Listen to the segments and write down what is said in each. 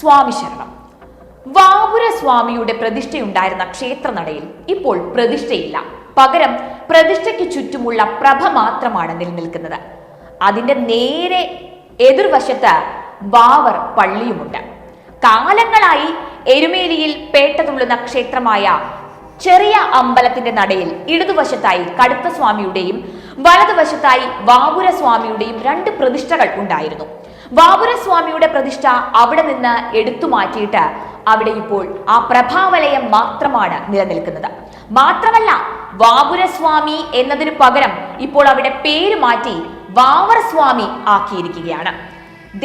സ്വാമി ശരണം. വാവുര സ്വാമിയുടെ പ്രതിഷ്ഠയുണ്ടായിരുന്ന ക്ഷേത്രനടയിൽ ഇപ്പോൾ പ്രതിഷ്ഠയില്ല. പകരം പ്രതിഷ്ഠയ്ക്ക് ചുറ്റുമുള്ള പ്രഭ മാത്രമാണ് നിലനിൽക്കുന്നത്. അതിന്റെ നേരെ എതിർവശത്ത് വാവർ പള്ളിയുമുണ്ട്. കാലങ്ങളായി എരുമേലിയിൽ പേട്ടതുള്ളുന്ന ക്ഷേത്രമായ ചെറിയ അമ്പലത്തിന്റെ നടയിൽ ഇടതുവശത്തായി കടുത്ത സ്വാമിയുടെയും വലതുവശത്തായി വാവുര സ്വാമിയുടെയും രണ്ട് പ്രതിഷ്ഠകൾ ഉണ്ടായിരുന്നു. വാവുര സ്വാമിയുടെ പ്രതിഷ്ഠ അവിടെ നിന്ന് എടുത്തു മാറ്റിയിട്ട് അവിടെ ഇപ്പോൾ ആ പ്രഭാവലയം മാത്രമാണ് നിലനിൽക്കുന്നത്. മാത്രമല്ല, വാവുര സ്വാമി എന്നതിനു പകരം ഇപ്പോൾ അവിടെ പേര് മാറ്റി വാവർ സ്വാമി ആക്കിയിരിക്കുകയാണ്.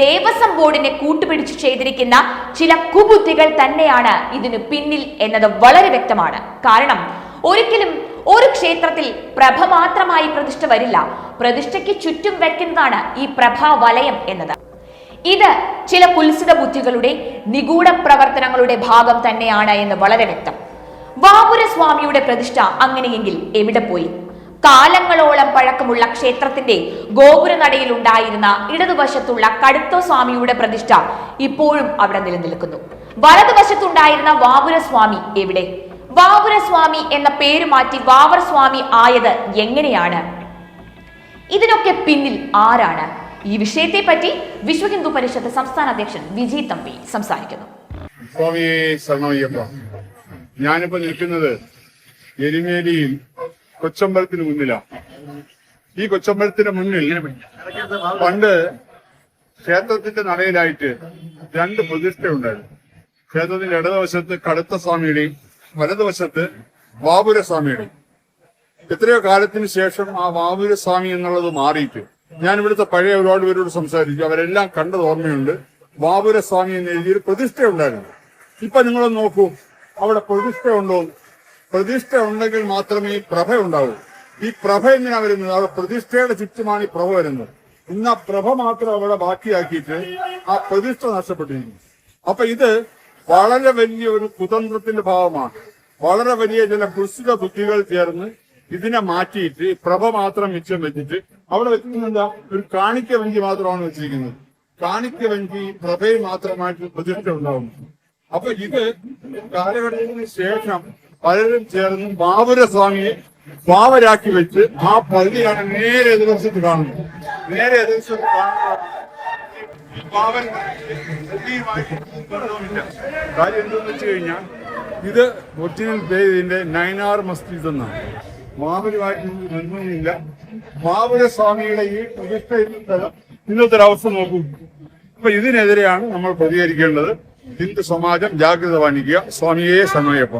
ദേവസ്വം ബോർഡിനെ കൂട്ടുപിടിച്ച് ചെയ്തിരിക്കുന്ന ചില കുബുദ്ധികൾ തന്നെയാണ് ഇതിനു പിന്നിൽ എന്നത് വളരെ വ്യക്തമാണ്. കാരണം ഒരിക്കലും ഒരു ക്ഷേത്രത്തിൽ പ്രഭ മാത്രമായി പ്രതിഷ്ഠ വരില്ല. പ്രതിഷ്ഠയ്ക്ക് ചുറ്റും വെക്കുന്നതാണ് ഈ പ്രഭാവലയം എന്നത്. ഇത് ചില കുൽസിത ബുദ്ധികളുടെ നിഗൂഢ പ്രവർത്തനങ്ങളുടെ ഭാഗം തന്നെയാണ് എന്ന് വളരെ വ്യക്തം. വാവുര സ്വാമിയുടെ പ്രതിഷ്ഠ അങ്ങനെയെങ്കിൽ എവിടെ പോയി? കാലങ്ങളോളം പഴക്കമുള്ള ക്ഷേത്രത്തിന്റെ ഗോപുരനടയിൽ ഉണ്ടായിരുന്ന ഇടതുവശത്തുള്ള കടുത്ത സ്വാമിയുടെ പ്രതിഷ്ഠ ഇപ്പോഴും അവിടെ നിലനിൽക്കുന്നു. വലതുവശത്തുണ്ടായിരുന്ന വാവുര സ്വാമി എവിടെ? വാവുര സ്വാമി എന്ന പേര് മാറ്റി വാവർ സ്വാമി ആയത് എങ്ങനെയാണ്? ഇതിനൊക്കെ പിന്നിൽ ആരാണ്? ഈ വിഷയത്തെ പറ്റി വിശ്വ ഹിന്ദു പരിഷത്ത് സംസ്ഥാന അധ്യക്ഷൻ വിജയ് തമ്പി സംസാരിക്കുന്നു. സ്വാമിയെ ശരണമയ്യപ്പ. ഞാനിപ്പോ നിൽക്കുന്നത് എരുമേലിയിൽ കൊച്ചമ്പലത്തിന് മുന്നിലാണ്. ഈ കൊച്ചമ്പലത്തിന് മുന്നിൽ പണ്ട് ക്ഷേത്രത്തിന്റെ നടയിലായിട്ട് രണ്ട് പ്രതിഷ്ഠയുണ്ടായിരുന്നു. ക്ഷേത്രത്തിന്റെ ഇടതുവശത്ത് കടുത്ത സ്വാമിയുടെയും വലതുവശത്ത് വാവുര സ്വാമിയുടെയും. എത്രയോ കാലത്തിന് ശേഷം ആ വാവുര സ്വാമി എന്നുള്ളത് മാറിയിട്ട് ഞാൻ ഇവിടുത്തെ പഴയ ഒരുപാട് പേരോട് സംസാരിച്ചു. അവരെല്ലാം കണ്ടത് ഓർമ്മയുണ്ട്. വാവുര സ്വാമി എന്ന് എഴുതിയൊരു പ്രതിഷ്ഠ ഉണ്ടായിരുന്നു. ഇപ്പൊ നിങ്ങളൊന്ന് നോക്കൂ, അവിടെ പ്രതിഷ്ഠ ഉണ്ടോ? പ്രതിഷ്ഠ ഉണ്ടെങ്കിൽ മാത്രമേ ഈ പ്രഭ ഉണ്ടാവൂ. ഈ പ്രഭ എന്തിനാ വരുന്നത്? അവിടെ പ്രതിഷ്ഠയുടെ ചുറ്റുമാണ് ഈ പ്രഭ വരുന്നത്. ഇന്ന് ആ പ്രഭ മാത്രം അവിടെ ബാക്കിയാക്കിയിട്ട് ആ പ്രതിഷ്ഠ നഷ്ടപ്പെട്ടിരിക്കുന്നു. അപ്പൊ ഇത് വളരെ വലിയ ഒരു കുതന്ത്രത്തിന്റെ ഭാഗമാണ്. വളരെ വലിയ ചില കുൽസിത ബുദ്ധികൾ ചേർന്ന് ഇതിനെ മാറ്റിയിട്ട് പ്രഭ മാത്രം മിച്ചം വെച്ചിട്ട് അവിടെ വെക്കുന്നത് ഒരു കാണിക്ക വഞ്ചി മാത്രമാണ് വെച്ചിരിക്കുന്നത്. കാണിക്ക വഞ്ചി പ്രഭയിൽ മാത്രമായിട്ട് പ്രതിഷ്ഠ ഉണ്ടാവുന്നു. അപ്പൊ ഇത് കാലഘട്ടത്തിന് ശേഷം പലരും ചേർന്ന് വാവുര സ്വാമിയെ വാവരാക്കി വെച്ച് ആ പള്ളിയാണ് നേരെ എതിർവശത്ത് കാണുന്നത്. നേരെ എതിർവശത്ത് കാണുന്ന കാര്യം എന്തെന്ന് വെച്ച് കഴിഞ്ഞാൽ ഇത് ഒറിജിനൽ പേര് ഇതിന്റെ നൈനാർ മസ്ജിദ് എന്നാണ്. മാവുരുമായിട്ട് ബന്ധമില്ല. വാവുര സ്വാമിയുടെ ഈ പ്രതിഷ്ഠ ഇന്നത്തെ ഒരവസ്ഥ നോക്കൂ. അപ്പൊ ഇതിനെതിരെയാണ് നമ്മൾ പ്രതികരിക്കേണ്ടത്. ഹിന്ദു സമാജം ജാഗ്രത പാലിക്കുക. സ്വാമിയെ ശരണമയ്യപ്പ.